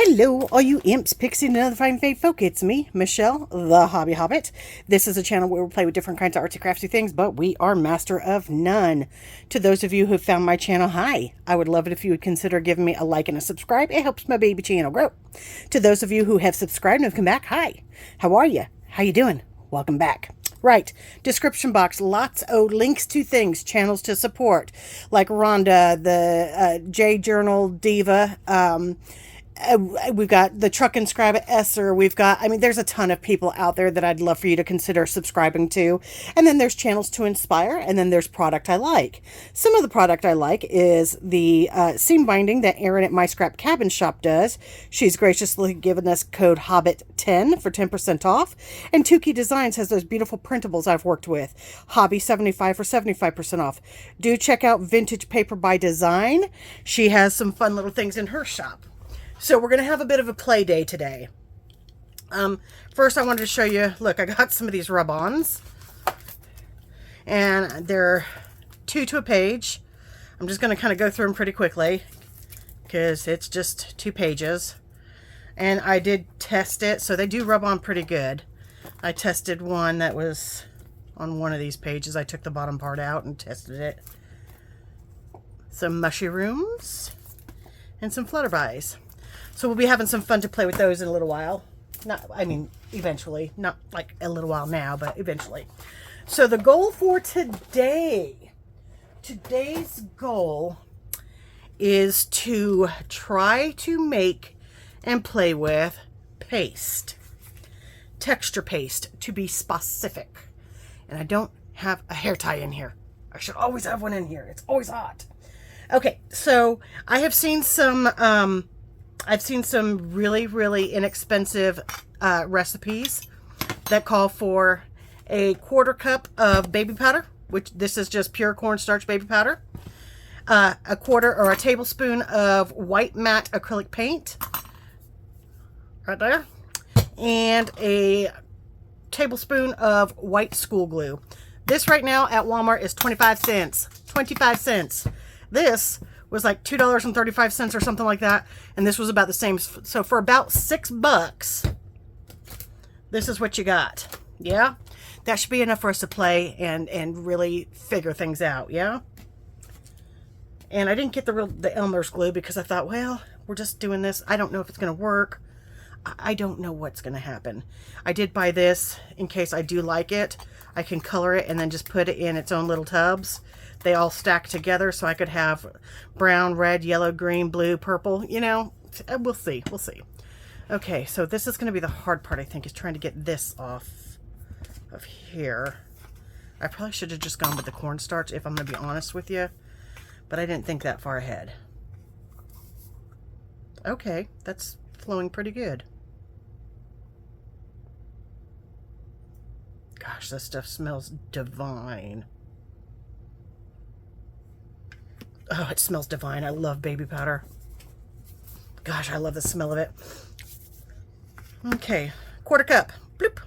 Hello, all you imps, pixies, and other fine fake folk. It's me, Michelle, the Hobby Hobbit. This is a channel where we play with different kinds of artsy craftsy things, but we are master of none. To those of you who found my channel, hi. I would love it if you would consider giving me a like and a subscribe. It helps my baby channel grow. To those of you who have subscribed and have come back, hi. How are you? How you doing? Welcome back. Right, description box, lots of links to things, channels to support, like Rhonda, the J Journal Diva, we've got the Truck and Scribe at Esser. We've got, I mean, there's a ton of people out there that I'd love for you to consider subscribing to. And then there's channels to inspire. And then there's product I like. Some of the product I like is the seam binding that Erin at My Scrap Cabin Shop does. She's graciously given us code HOBBIT10 for 10% off. And Tukey Designs has those beautiful printables I've worked with. Hobby 75 for 75% off. Do check out Vintage Paper by Design. She has some fun little things in her shop. So we're going to have a bit of a play day today. First I wanted to show you, look, I got some of these rub-ons. And they're 2 to a page. I'm just going to kind of go through them pretty quickly, because it's just 2 pages. And I did test it, so they do rub on pretty good. I tested one that was on one of these pages. I took the bottom part out and tested it. Some mushrooms and some flutterbies. So we'll be having some fun to play with those in a little while. Not, I mean, eventually. Not like a little while now, but eventually. So the goal for today's goal is to try to make and play with paste. Texture paste, to be specific. And I don't have a hair tie in here. I should always have one in here. It's always hot. Okay, so I have seen some... I've seen some really, really inexpensive recipes that call for a 1/4 cup of baby powder, which this is just pure cornstarch baby powder, a 1/4 or a tablespoon of white matte acrylic paint, right there, and a tablespoon of white school glue. This right now at Walmart is 25 cents. 25 cents. This was like $2.35 or something like that, and this was about the same. So for about $6, this is what you got. Yeah, that should be enough for us to play and really figure things out. Yeah. And I didn't get the Elmer's glue because I thought, well, we're just doing this. I don't know if it's going to work. I don't know what's going to happen. I did buy this in case I do like it. I can color it and then just put it in its own little tubs. They all stack together, so I could have brown, red, yellow, green, blue, purple. You know, we'll see. We'll see. Okay, so this is going to be the hard part, I think, is trying to get this off of here. I probably should have just gone with the cornstarch, if I'm going to be honest with you. But I didn't think that far ahead. Okay, that's flowing pretty good. Gosh, this stuff smells divine. Oh, it smells divine. I love baby powder. Gosh, I love the smell of it. Okay, 1/4 cup. Bloop.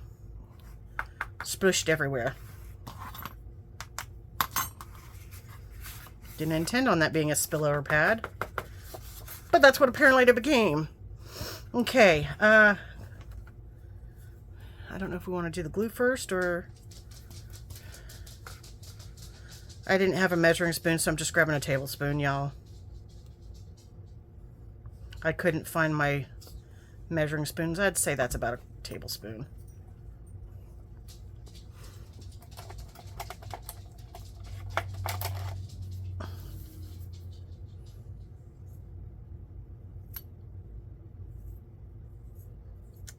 Splooshed everywhere. Didn't intend on that being a spillover pad, but that's what apparently it became. Okay, I don't know if we want to do the glue first or... I didn't have a measuring spoon, so I'm just grabbing a tablespoon, y'all. I couldn't find my measuring spoons. I'd say that's about a tablespoon.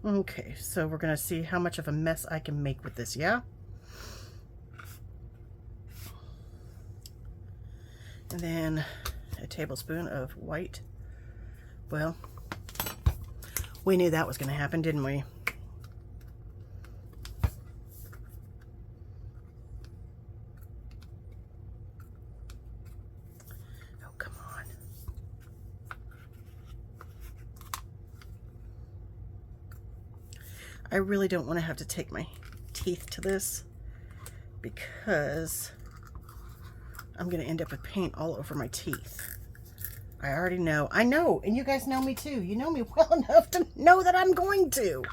Okay, so we're going to see how much of a mess I can make with this, yeah? And then a tablespoon of white. Well, we knew that was going to happen, didn't we? Oh, come on. I really don't want to have to take my teeth to this because I'm going to end up with paint all over my teeth. I already know. I know, and you guys know me too. You know me well enough to know that I'm going to.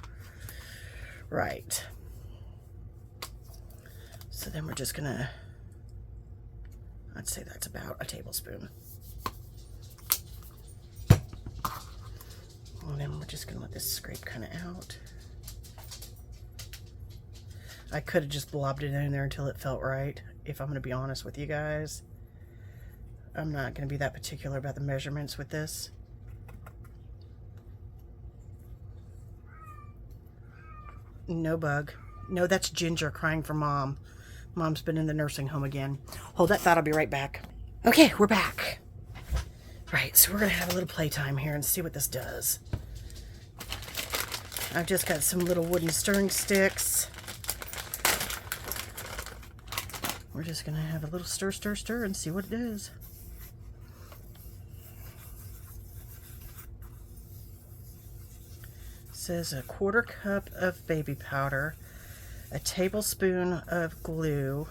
Right. So then we're just gonna, I'd say that's about a tablespoon. And then we're just gonna let this scrape kind of out. I could have just blobbed it in there until it felt right, if I'm gonna be honest with you guys. I'm not gonna be that particular about the measurements with this. No bug. No, that's Ginger crying for mom. Mom's been in the nursing home again. Hold that thought, I'll be right back. Okay, we're back. Right, so we're gonna have a little playtime here and see what this does. I've just got some little wooden stirring sticks. We're just gonna have a little stir, stir, stir and see what it does. It says a 1/4 cup of baby powder, a tablespoon of glue,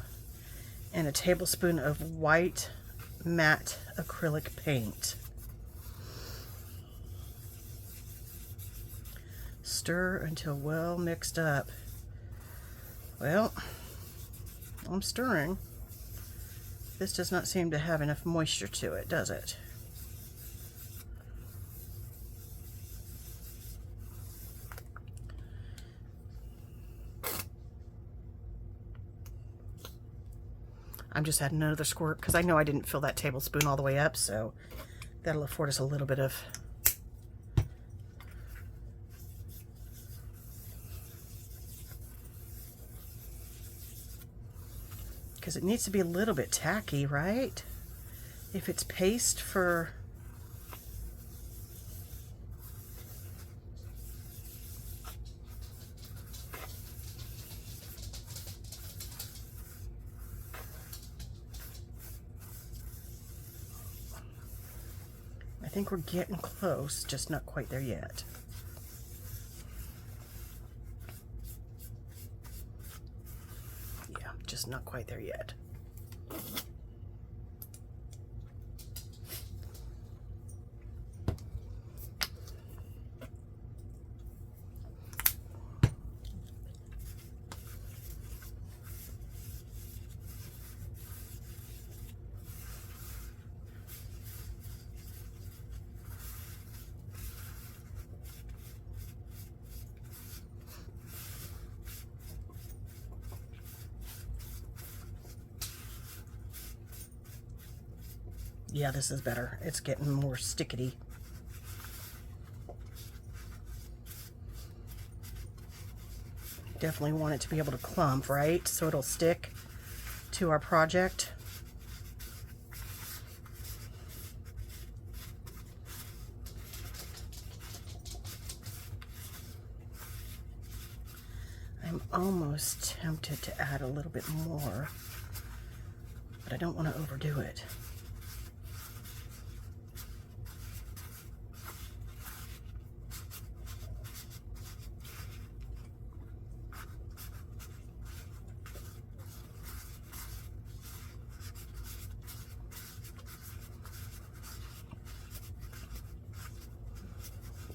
and a tablespoon of white matte acrylic paint. Stir until well mixed up. Well, I'm stirring. This does not seem to have enough moisture to it, does it? I'm just adding another squirt because I know I didn't fill that tablespoon all the way up, so that'll afford us a little bit of because it needs to be a little bit tacky, right? If it's paste for I think we're getting close, just not quite there yet. Yeah, just not quite there yet. Yeah, this is better. It's getting more stickety. Definitely want it to be able to clump, right? So it'll stick to our project. I'm almost tempted to add a little bit more, but I don't want to overdo it.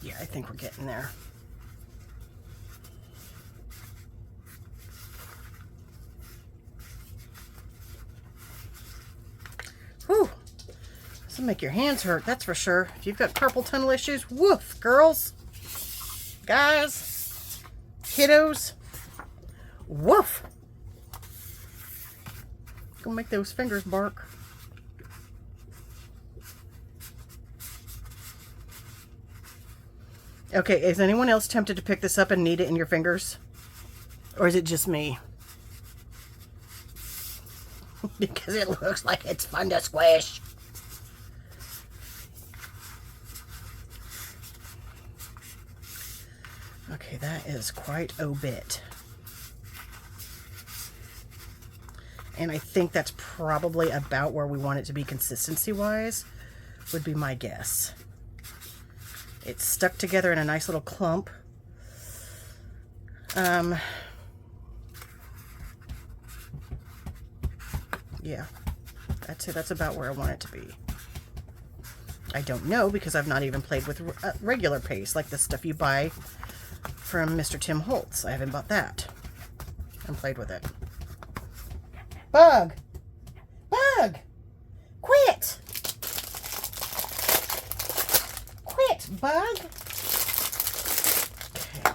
Yeah, I think we're getting there. Whew. This will make your hands hurt, that's for sure. If you've got carpal tunnel issues, woof, girls, guys, kiddos, woof. Gonna make those fingers bark. Okay, is anyone else tempted to pick this up and knead it in your fingers? Or is it just me? Because it looks like it's fun to squish. Okay, that is quite a bit. And I think that's probably about where we want it to be consistency-wise, would be my guess. It's stuck together in a nice little clump. Yeah, I'd say that's about where I want it to be. I don't know because I've not even played with regular paste, like the stuff you buy from Mr. Tim Holtz. I haven't bought that and played with it. Bug! Bug! Quit! Quit, bug! Okay.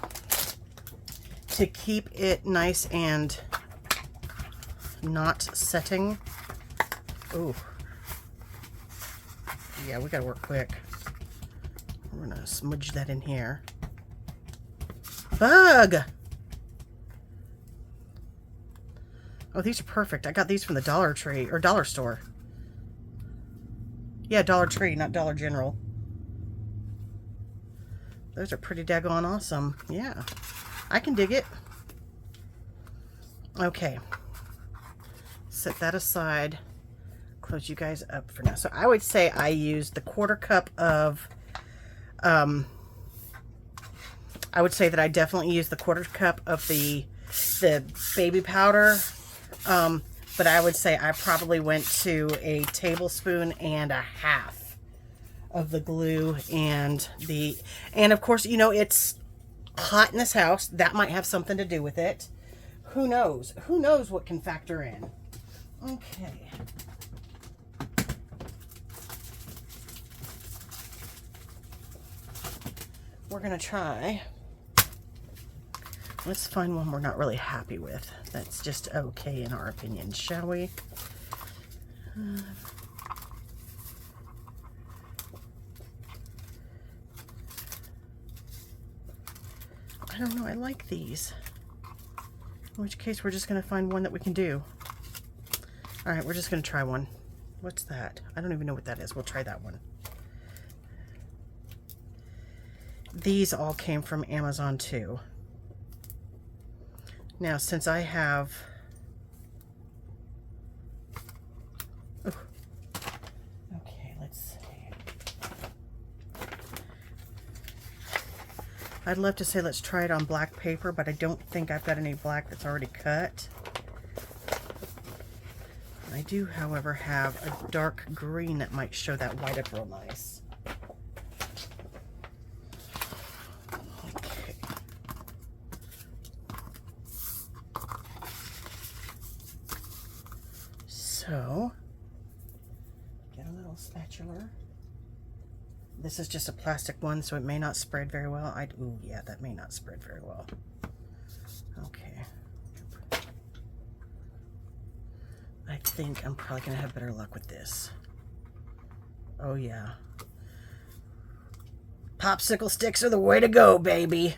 To keep it nice and not setting. Ooh. Yeah, we gotta work quick. We're gonna smudge that in here. Bug! Oh, these are perfect. I got these from the Dollar Tree, or Dollar Store. Yeah, Dollar Tree, not Dollar General. Those are pretty daggone awesome. Yeah, I can dig it. Okay. Set that aside. Close you guys up for now. So I would say I used the 1/4 cup of, I would say that I definitely used the 1/4 cup of the baby powder. But I would say I probably went to a tablespoon and a half of the glue and of course, you know, it's hot in this house. That might have something to do with it. Who knows? Who knows what can factor in? Okay. We're going to try. Let's find one we're not really happy with. That's just okay in our opinion, shall we? I don't know. I like these. In which case, we're just going to find one that we can do. All right, we're just going to try one. What's that? I don't even know what that is. We'll try that one. These all came from Amazon too. Now, since I have... Ooh. Okay, let's see. I'd love to say let's try it on black paper, but I don't think I've got any black that's already cut. I do, however, have a dark green that might show that white up real nice. Okay. So, get a little spatula. This is just a plastic one, so it may not spread very well. Ooh, yeah, that may not spread very well. Okay. I think I'm probably going to have better luck with this. Oh, yeah. Popsicle sticks are the way to go, baby.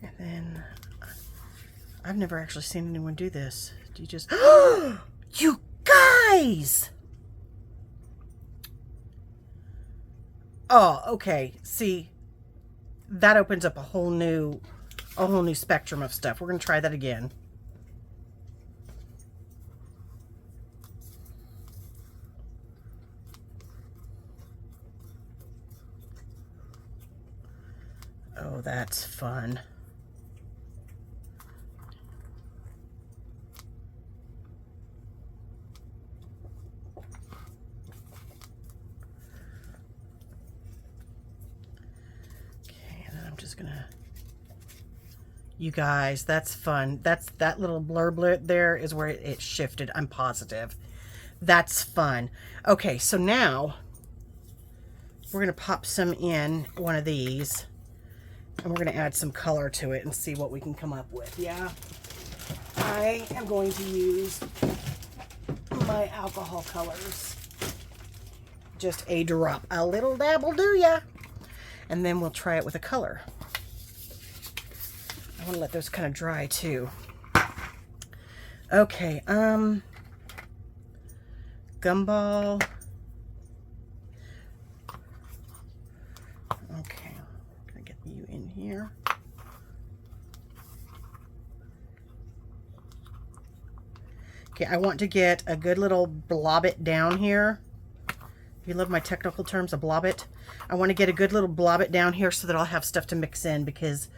And then, I've never actually seen anyone do this. Do you just... You guys! Oh, okay. See, that opens up a whole new spectrum of stuff. We're going to try that again. Oh, that's fun. You guys, that's fun. That little blurb there is where it shifted. I'm positive. That's fun. Okay, so now we're going to pop some in one of these and we're going to add some color to it and see what we can come up with. Yeah, I am going to use my alcohol colors. Just a drop. A little dab will do ya. And then we'll try it with a color. I want to let those kind of dry too. Okay, gumball. Okay, I'm gonna get you in here. Okay, I want to get a good little blobbit down here. If you love my technical terms, a blobbit. I want to get a good little blobbit down here so that I'll have stuff to mix in because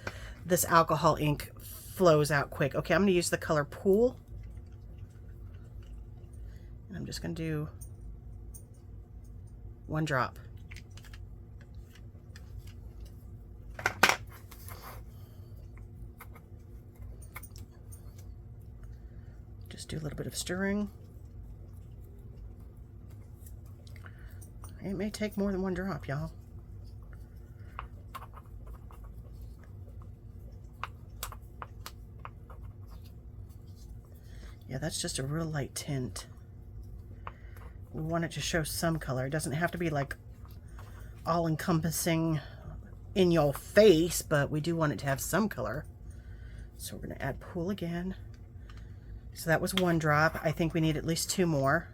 this alcohol ink flows out quick. Okay, I'm going to use the color Pool. And I'm just going to do 1 drop. Just do a little bit of stirring. It may take more than 1 drop, y'all. Yeah, that's just a real light tint. We want it to show some color. It doesn't have to be like all-encompassing in your face, but we do want it to have some color. So we're going to add Pool again. So that was 1 drop. I think we need at least 2 more.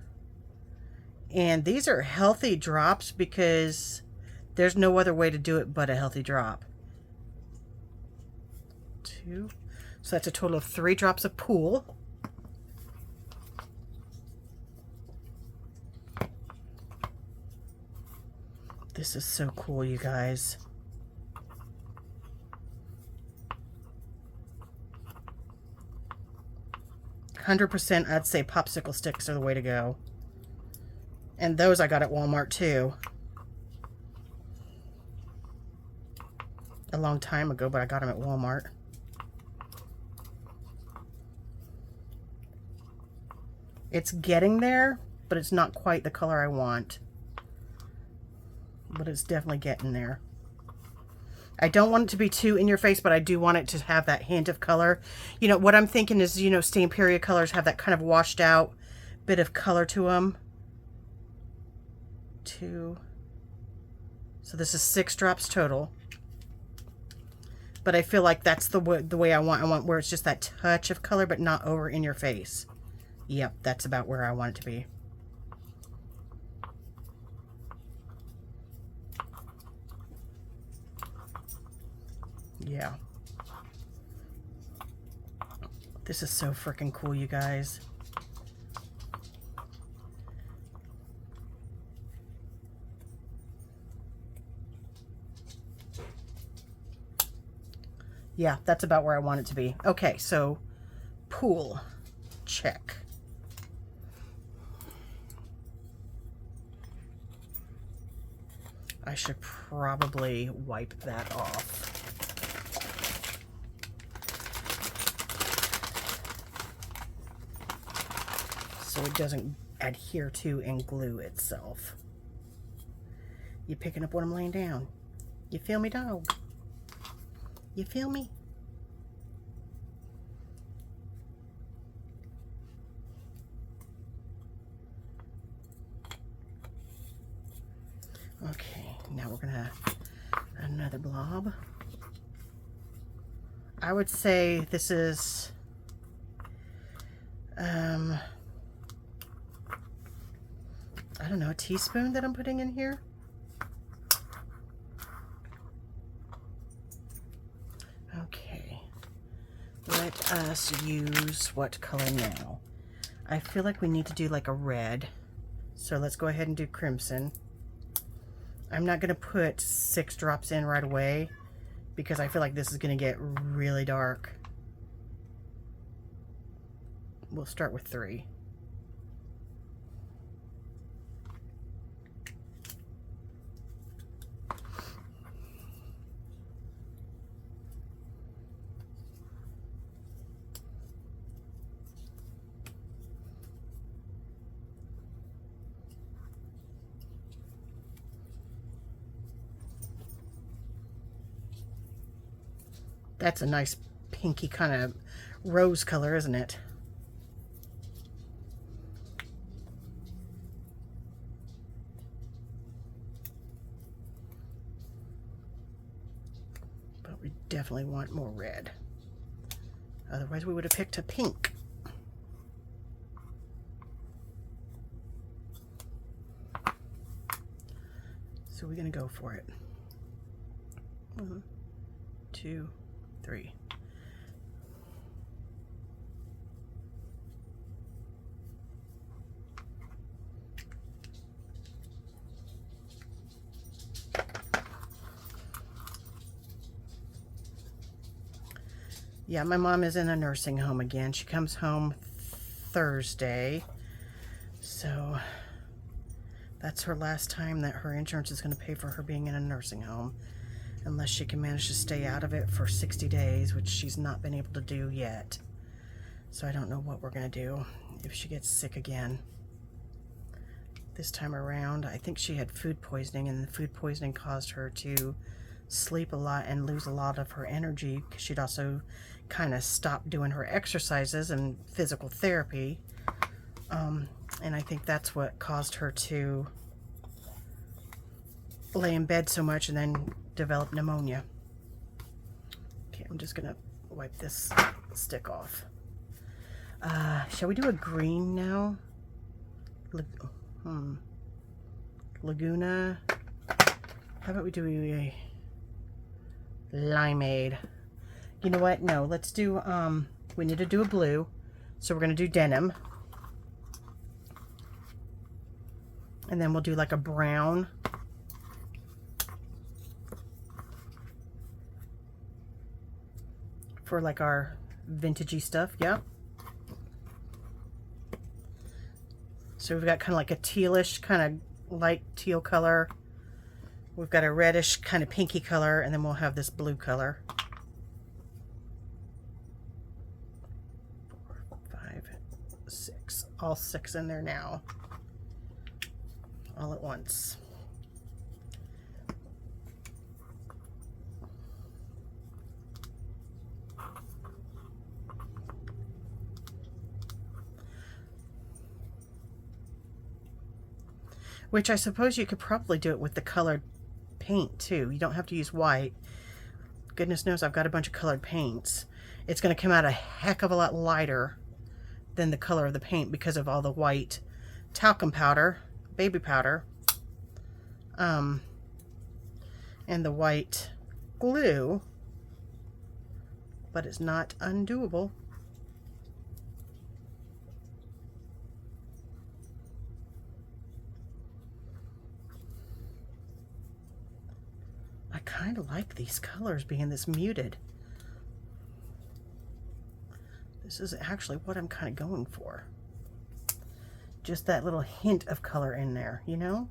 And these are healthy drops because there's no other way to do it but a healthy drop. 2. So that's a total of 3 drops of Pool. This is so cool, you guys. %, I'd say popsicle sticks are the way to go. And those I got at Walmart too. A long time ago, but I got them at Walmart. It's getting there, but it's not quite the color I want. But it's definitely getting there. I don't want it to be too in your face, but I do want it to have that hint of color. You know, what I'm thinking is, you know, stamped period colors have that kind of washed out bit of color to them. 2. So this is 6 drops total. But I feel like that's the way I want. I want where it's just that touch of color, but not over in your face. Yep, that's about where I want it to be. Yeah. This is so freaking cool, you guys. Yeah, that's about where I want it to be. Okay, so Pool, check. I should probably wipe that off. So it doesn't adhere to and glue itself. You picking up what I'm laying down? You feel me, dog? You feel me? Okay, now we're gonna another blob. I would say this is I don't know, a teaspoon that I'm putting in here. Okay, let us use what color now? I feel like we need to do like a red, so let's go ahead and do crimson. I'm not going to put 6 drops in right away because I feel like this is going to get really dark. We'll start with 3. That's a nice pinky kind of rose color, isn't it? But we definitely want more red. Otherwise we would have picked a pink. So we're going to go for it. 1, 2, 3. Yeah, my mom is in a nursing home again. She comes home Thursday. So that's her last time that her insurance is going to pay for her being in a nursing home. Unless she can manage to stay out of it for 60 days, which she's not been able to do yet. So I don't know what we're going to do if she gets sick again. This time around, I think she had food poisoning, and the food poisoning caused her to sleep a lot and lose a lot of her energy, because she'd also kind of stopped doing her exercises and physical therapy. And I think that's what caused her to lay in bed so much and then develop pneumonia. Okay, I'm just gonna wipe this stick off. Shall we do a green now? Laguna. How about we do a limeade? You know what? No, let's do, we need to do a blue. So we're gonna do denim. And then we'll do like a brown. For like our vintagey stuff, yeah. So we've got kind of like a tealish, kind of light teal color. We've got a reddish, kind of pinky color, and then we'll have this blue color. 4, 5, 6. All 6 in there now. All at once. Which I suppose you could probably do it with the colored paint too. You don't have to use white. Goodness knows I've got a bunch of colored paints. It's going to come out a heck of a lot lighter than the color of the paint because of all the white talcum powder, baby powder, and the white glue, but it's not undoable. I kind of like these colors being this muted. This is actually what I'm kind of going for. Just that little hint of color in there, you know?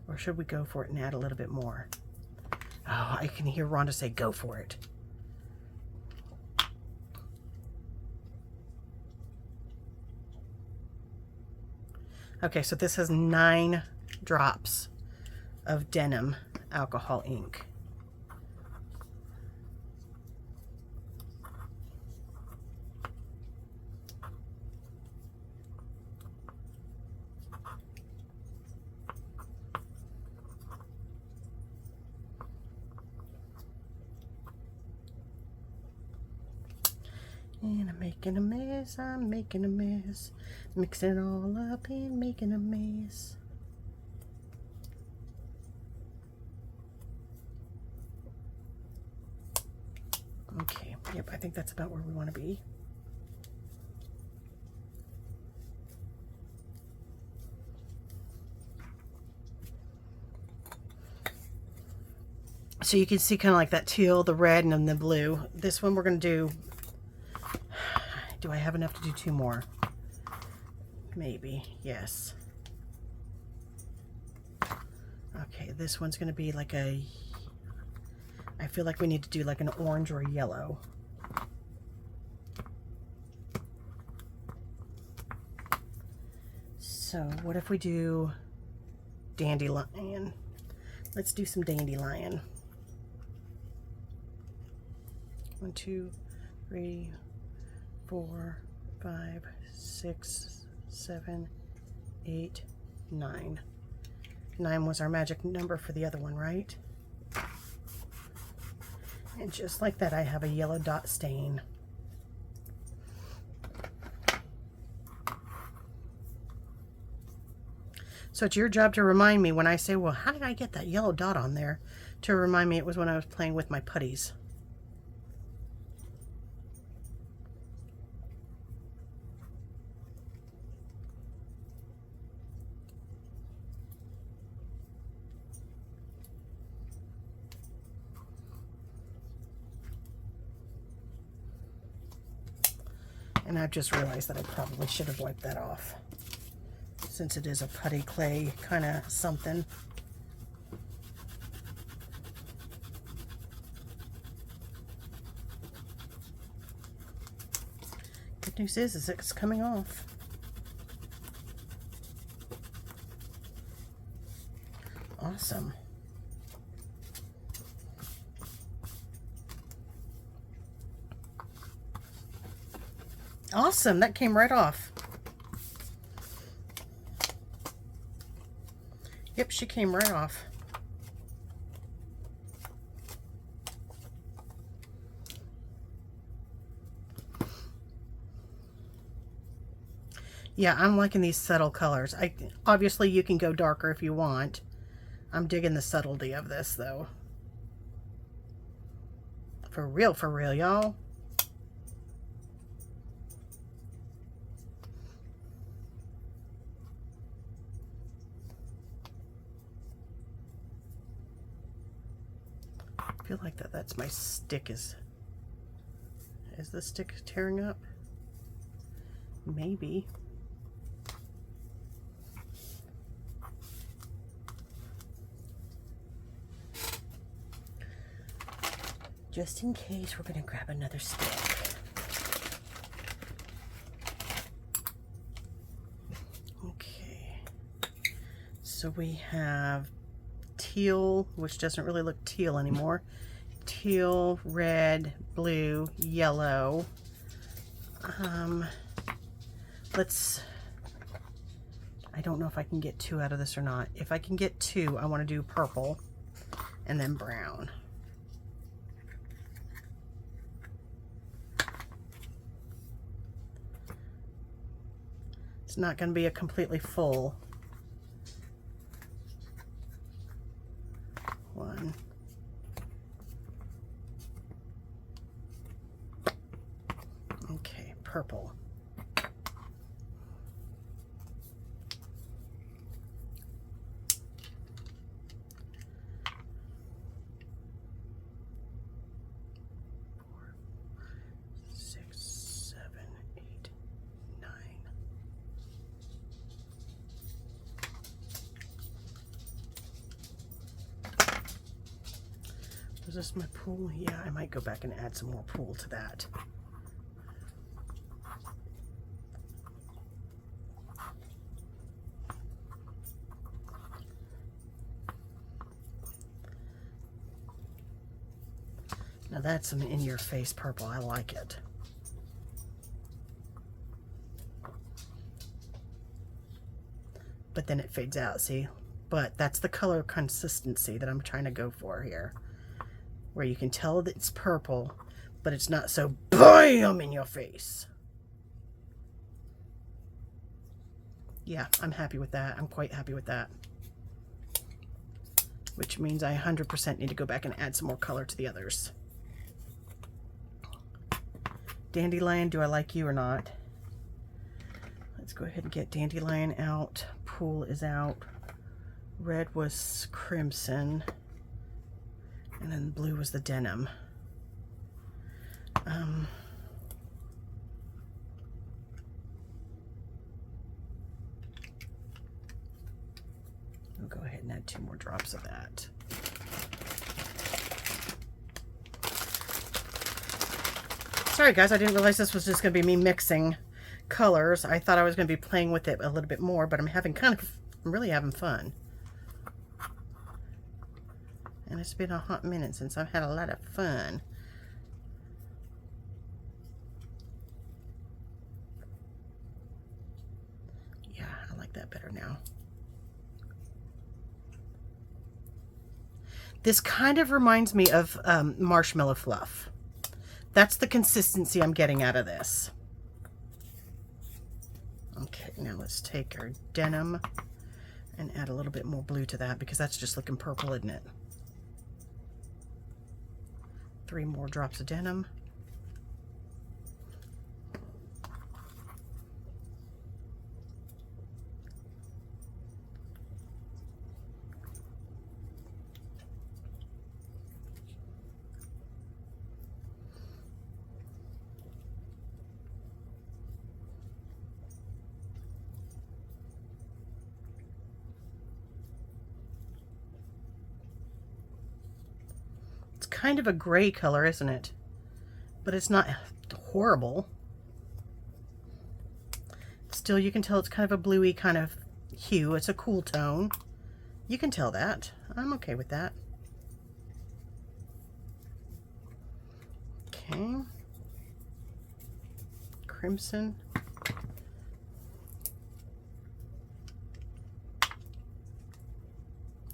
Or should we go for it and add a little bit more? Oh, I can hear Rhonda say, go for it. Okay, so this has 9 drops of denim alcohol ink. And I'm making a mess, I'm making a mess. Mixing it all up and making a mess. Okay, yep, I think that's about where we want to be. So you can see kind of like that teal, the red, and then the blue. This one we're going to do, do I have enough to do 2 more? Maybe, yes. Okay, this one's going to be like a, I feel like we need to do like an orange or a yellow. So what if we do dandelion? Let's do some dandelion. 1, 2, 3, 4, 5, 6, 7, 8, 9. 9 was our magic number for the other one, right? And just like that, I have a yellow dot stain. So it's your job to remind me when I say, well, how did I get that yellow dot on there? To remind me it was when I was playing with my putties. And I've just realized that I probably should have wiped that off, since it is a putty clay kind of something. Good news is it's coming off. Awesome. Awesome, that came right off. Yep, she came right off. Yeah, I'm liking these subtle colors. Obviously you can go darker if you want. I'm digging the subtlety of this though. For real, y'all. I feel like that's my stick. Is the stick tearing up? Maybe. Just in case, we're going to grab another stick. Okay. So we have teal, which doesn't really look teal anymore. Teal, red, blue, yellow. I don't know if I can get 2 out of this or not. If I can get 2, I want to do purple and then brown. It's not going to be a completely full one. Okay, purple. Is this my pool? Yeah, I might go back and add some more pool to that. Now that's some in-your-face purple. I like it. But then it fades out, see? But that's the color consistency that I'm trying to go for here, where you can tell that it's purple, but it's not so BAM in your face. Yeah, I'm happy with that. I'm quite happy with that. Which means I 100% need to go back and add some more color to the others. Dandelion, do I like you or not? Let's go ahead and get Dandelion out. Pool is out. Red was crimson. And then blue was the denim. We'll go ahead and add 2 more drops of that. Sorry guys, I didn't realize this was just going to be me mixing colors. I thought I was going to be playing with it a little bit more, but I'm really having fun. And it's been a hot minute since I've had a lot of fun. Yeah, I like that better now. This kind of reminds me of marshmallow fluff. That's the consistency I'm getting out of this. Okay, now let's take our denim and add a little bit more blue to that, because that's just looking purple, isn't it? 3 more drops of denim. kind of a gray color, isn't it? But it's not horrible. Still, you can tell it's kind of a bluey kind of hue. It's a cool tone. You can tell that. I'm okay with that. Okay. Crimson.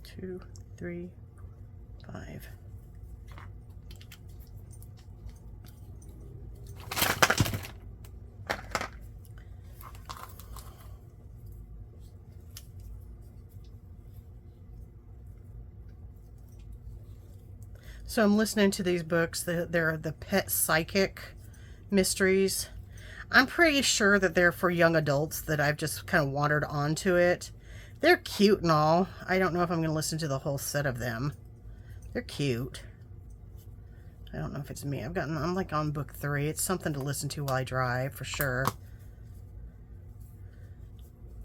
Two, three, 5. So I'm listening to these books. They're the Pet Psychic Mysteries. I'm pretty sure that they're for young adults, that I've just kind of wandered onto it. They're cute and all. I don't know if I'm going to listen to the whole set of them. They're cute. I don't know if it's me. I'm like on book 3. It's something to listen to while I drive, for sure.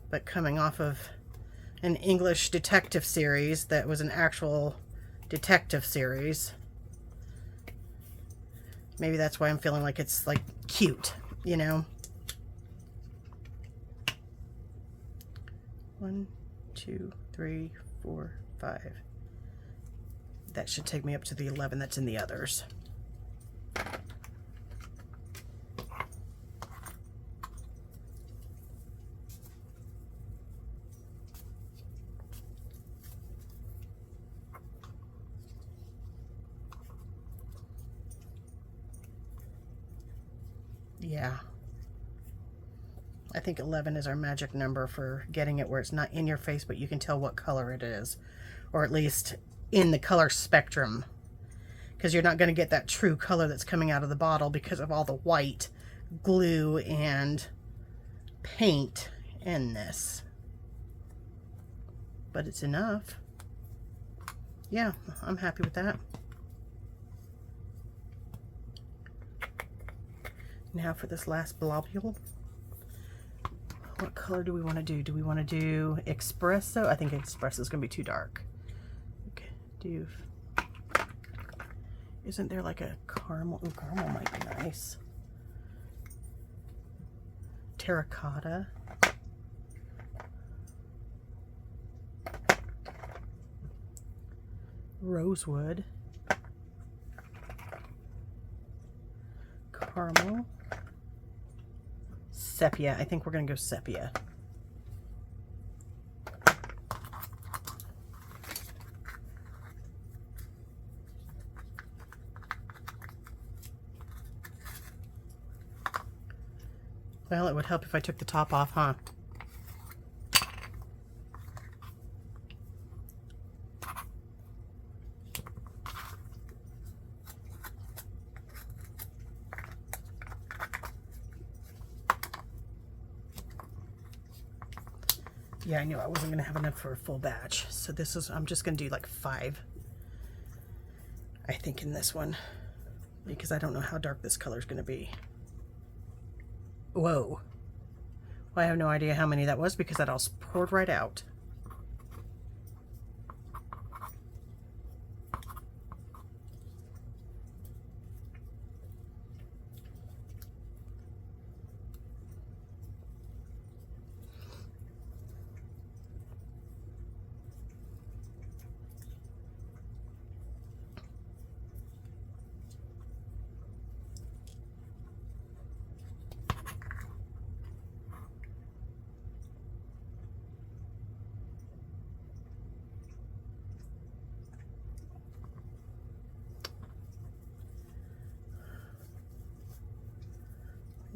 But coming off of an English detective series that was an actual detective series, maybe that's why I'm feeling like it's like cute, you know. 1, 2, 3, 4, 5. That should take me up to the 11 that's in the others. Yeah. I think 11 is our magic number for getting it where it's not in your face, but you can tell what color it is, or at least in the color spectrum, because you're not going to get that true color that's coming out of the bottle because of all the white glue and paint in this. But it's enough. Yeah, I'm happy with that. Now for this last blobule. What color do we want to do? Do we want to do espresso? I think espresso is going to be too dark. Okay, isn't there like a caramel? Ooh, caramel might be nice. Terracotta. Rosewood. Caramel. Sepia. I think we're going to go sepia. Well, it would help if I took the top off, huh? Yeah, I knew I wasn't going to have enough for a full batch. So this is, I'm just going to do like 5, I think, in this one, because I don't know how dark this color is going to be. Whoa. Well, I have no idea how many that was because that all poured right out.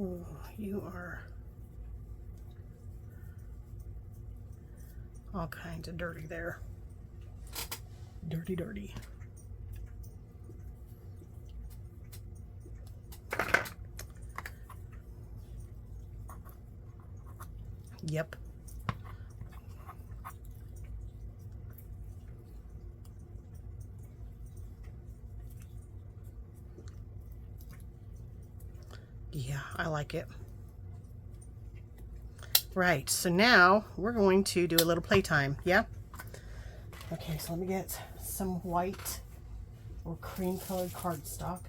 Oh, you are all kinds of dirty there. Dirty, dirty. Yep. Yeah, I like it. Right, so now we're going to do a little playtime, yeah? Okay, so let me get some white or cream colored cardstock.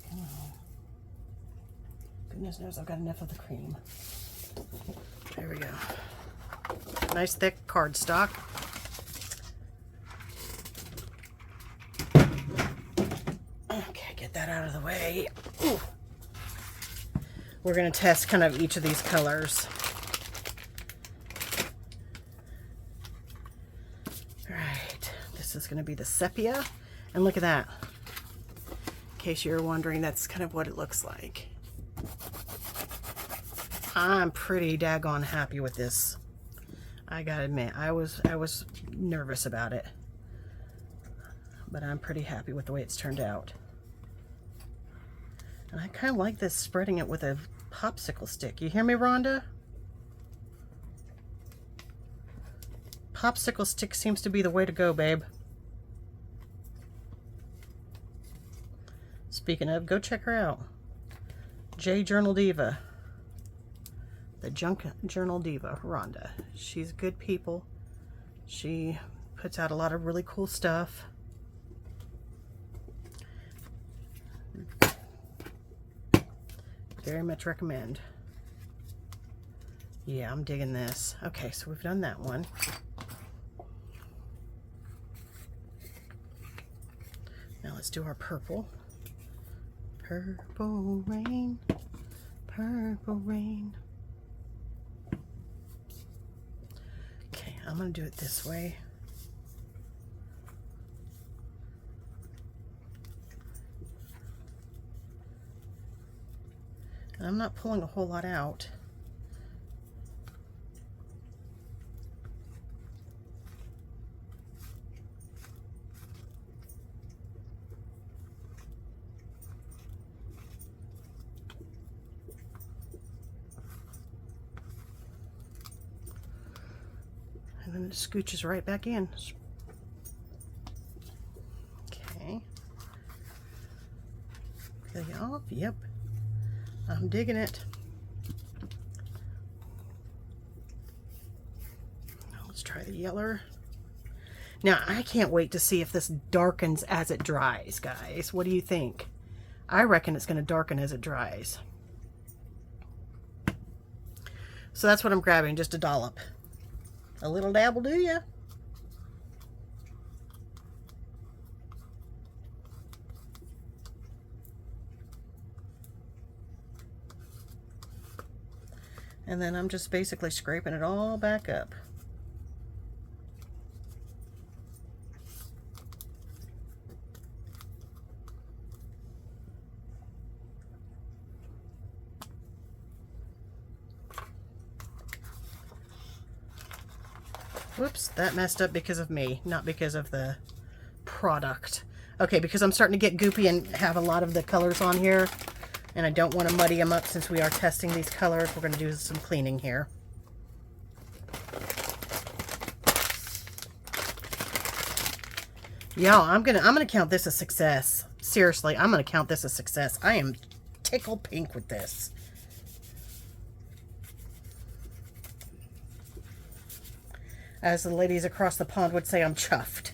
Come on. Goodness knows I've got enough of the cream. There we go. Nice thick cardstock. Okay, get that out of the way. Ooh. We're going to test kind of each of these colors. All right, this is going to be the sepia. And look at that. In case you're wondering, that's kind of what it looks like. I'm pretty daggone happy with this. I gotta admit, I was nervous about it, but I'm pretty happy with the way it's turned out. And I kind of like this, spreading it with a popsicle stick. You hear me, Rhonda? Popsicle stick seems to be the way to go, babe. Speaking of, go check her out. J Journal Diva. The Junk Journal Diva, Rhonda. She's good people. She puts out a lot of really cool stuff. Very much recommend. Yeah, I'm digging this. Okay, so we've done that one. Now let's do our purple. Purple rain, purple rain. Okay, I'm going to do it this way. And I'm not pulling a whole lot out. And then it scooches right back in. Okay. Get it off. Yep. I'm digging it. Now let's try the yellow. Now I can't wait to see if this darkens as it dries, guys. What do you think? I reckon it's going to darken as it dries. So that's what I'm grabbing, just a dollop. A little dab will do ya. And then I'm just basically scraping it all back up. Whoops, that messed up because of me, not because of the product. Okay, because I'm starting to get goopy and have a lot of the colors on here, and I don't want to muddy them up since we are testing these colors. We're going to do some cleaning here. Y'all, I'm gonna count this a success. Seriously, I'm gonna count this a success. I am tickled pink with this. As the ladies across the pond would say, I'm chuffed.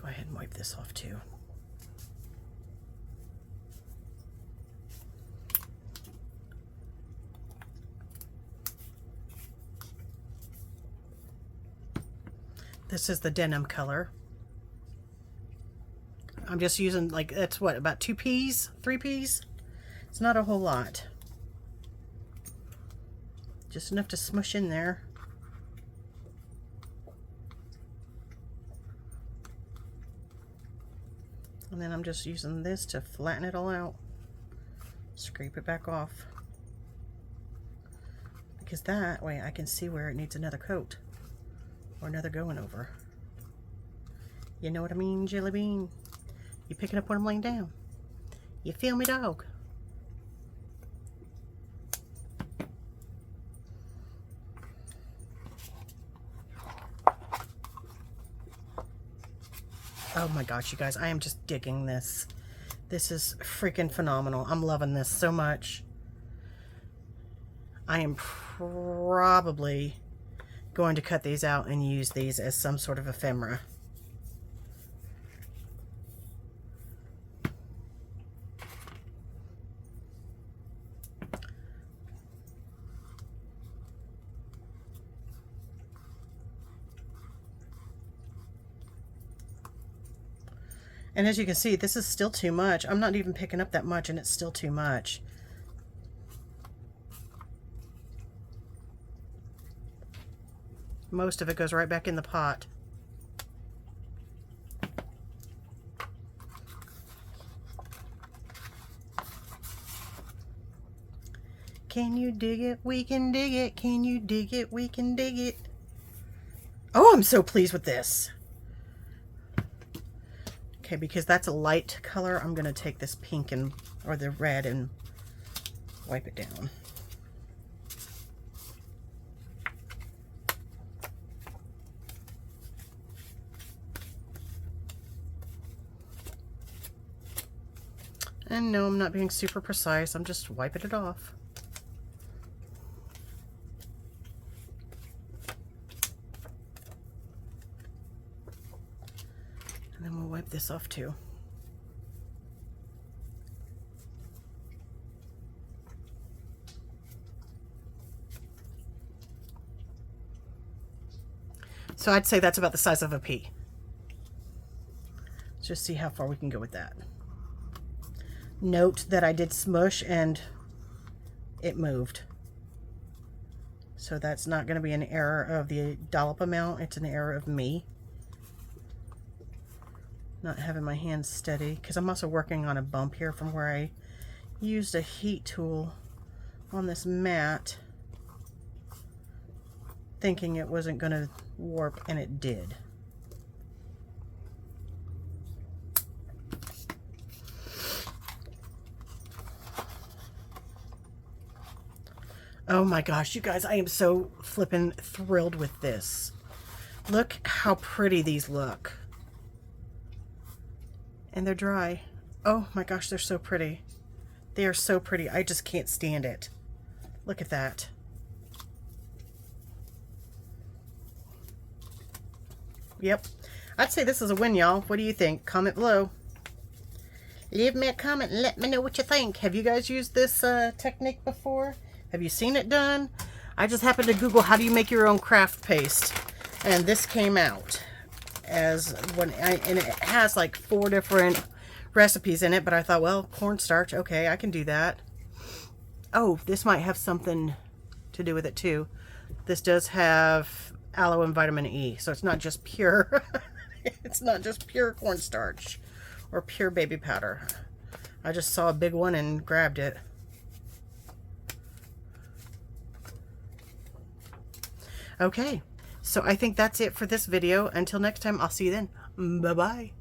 Go ahead and wipe this off too. This is the denim color. I'm just using, like, that's what, about 2 peas, 3 peas? It's not a whole lot. Just enough to smush in there. And then I'm just using this to flatten it all out. Scrape it back off. because that way I can see where it needs another coat or another going over. You know what I mean, Jelly Bean? You picking up what I'm laying down? You feel me, dog? Oh my gosh, you guys, I am just digging this. This is freaking phenomenal. I'm loving this so much. I am probably going to cut these out and use these as some sort of ephemera. And as you can see, this is still too much. I'm not even picking up that much, and it's still too much. Most of it goes right back in the pot. Can you dig it? We can dig it. Can you dig it? We can dig it. Oh, I'm so pleased with this. Okay, because that's a light color, I'm going to take this pink and or the red and wipe it down. And no, I'm not being super precise. I'm just wiping it off. And then we'll wipe this off too. So I'd say that's about the size of a pea. Let's just see how far we can go with that. Note that I did smush and it moved. So that's not going to be an error of the dollop amount. It's an error of me not having my hands steady, because I'm also working on a bump here from where I used a heat tool on this mat thinking it wasn't going to warp, and it did. Oh my gosh, you guys, I am so flippin' thrilled with this. Look how pretty these look. And they're dry. Oh my gosh, they're so pretty. They are so pretty. I just can't stand it. Look at that. Yep. I'd say this is a win, y'all. What do you think? Comment below. Leave me a comment and let me know what you think. Have you guys used this technique before? Have you seen it done? I just happened to Google how do you make your own craft paste, and this came out as and it has like 4 different recipes in it, but I thought, well, cornstarch, okay, I can do that. Oh, this might have something to do with it too. This does have aloe and vitamin E, so it's not just pure it's not just pure cornstarch or pure baby powder. I just saw a big one and grabbed it. Okay, so I think that's it for this video. Until next time, I'll see you then. Bye-bye.